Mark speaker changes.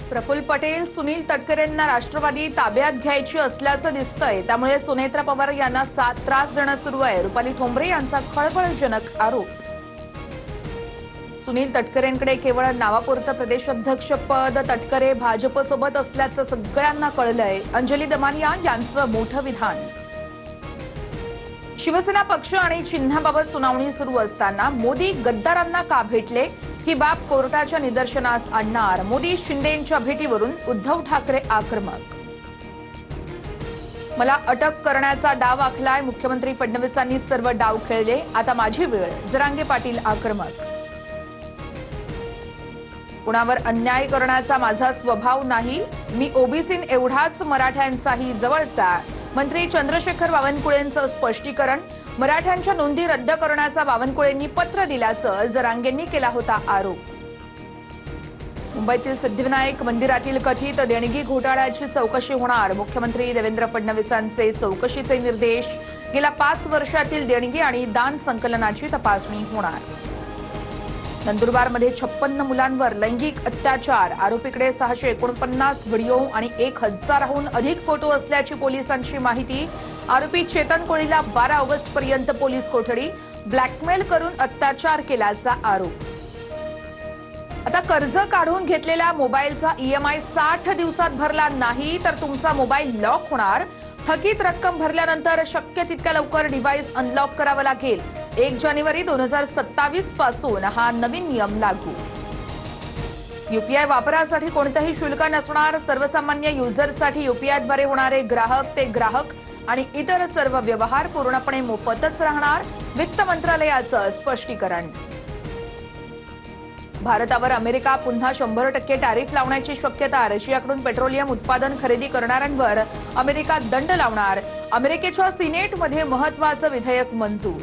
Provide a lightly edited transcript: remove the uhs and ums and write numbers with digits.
Speaker 1: प्रफुल्ल पटेल सुनील तटकरेंना राष्ट्रवादी ताब्यात घ्यायची असल्याचं दिसतंय। त्यामुळे सुनेत्रा पवार यांना त्रास देणं सुरू आहे। रुपाली ठोंबरे यांचा खळबळजनक आरोप। सुनील तटकरेंकडे केवळ नावापुरतं प्रदेशाध्यक्ष पद, तटकरे भाजपसोबत असल्याचं सगळ्यांना कळलंय। अंजली दमानिया यांचं मोठं विधान। शिवसेना पक्ष आणि चिन्हाबाबत सुनावणी सुरू असताना मोदी गद्दारांना का भेटले, ही बाब कोर्टाच्या निदर्शनास आणणार। मोदी शिंदेंच्या भेटीवरून उद्धव ठाकरे आक्रमक। मला अटक करण्याचा डाव आखलाय, मुख्यमंत्री फडणवीसांनी सर्व डाव खेळले, आता माझी वेळ, जरांगे पाटील आक्रमक। कुणावर अन्याय करण्याचा माझा स्वभाव नाही, मी ओबीसी एवढाच मराठ्यांचाही जवळचा। मंत्री चंद्रशेखर बावनकुळेंचं स्पष्टीकरण। मराठ्यांच्या नोंदी रद्द करण्याचा बावनकुळेंनी पत्र दिल्याचं जरांगेंनी केला होता आरोप। मुंबईतील सिद्धिविनायक मंदिरातील कथित देणगी घोटाळ्याची चौकशी होणार। मुख्यमंत्री देवेंद्र फडणवीसांचे चौकशीचे निर्देश। गेल्या 5 वर्षातील देणगी आणि दान संकलनाची तपासणी होणार। नंदुरबारमध्ये 56 मुलांवर लैंगिक अत्याचार, आरोपीकडे 649 व्हिडिओ आणि 1000हून अधिक फोटो असल्याची पोलिसांची माहिती। आरोपी चेतन कोळीला 12 ऑगस्ट पर्यंत पोलीस कोठडी, ब्लॅकमेल करून अत्याचार केल्याचा आरोप। आता कर्ज काढून घेतलेल्या मोबाईलचा ईएमआय 60 दिवसात भरला नाही तर तुमचा मोबाईल लॉक होणार। थकीत रक्कम भरल्यानंतर शक्य तितक्या लवकर डिव्हाइस अनलॉक करावं लागेल। 1 जानेवारी 2027 पासून हा नवीन नियम लागू। यूपीआय वापरासाठी कोणतेही शुल्क नसणार। सर्वसामान्य युजर्ससाठी यूपीआयद्वारे होणारे ग्राहक ते ग्राहक आणि इतर सर्व व्यवहार पूर्णपणे मोफतच राहणार। वित्त मंत्रालयाचं स्पष्टीकरण। भारतावर अमेरिका पुन्हा 100% टॅरिफ लावण्याची शक्यता। रशियाकडून पेट्रोलियम उत्पादन खरेदी करणाऱ्यांवर अमेरिका दंड लावणार। अमेरिकेच्या सिनेटमध्ये महत्त्वाचं विधेयक मंजूर।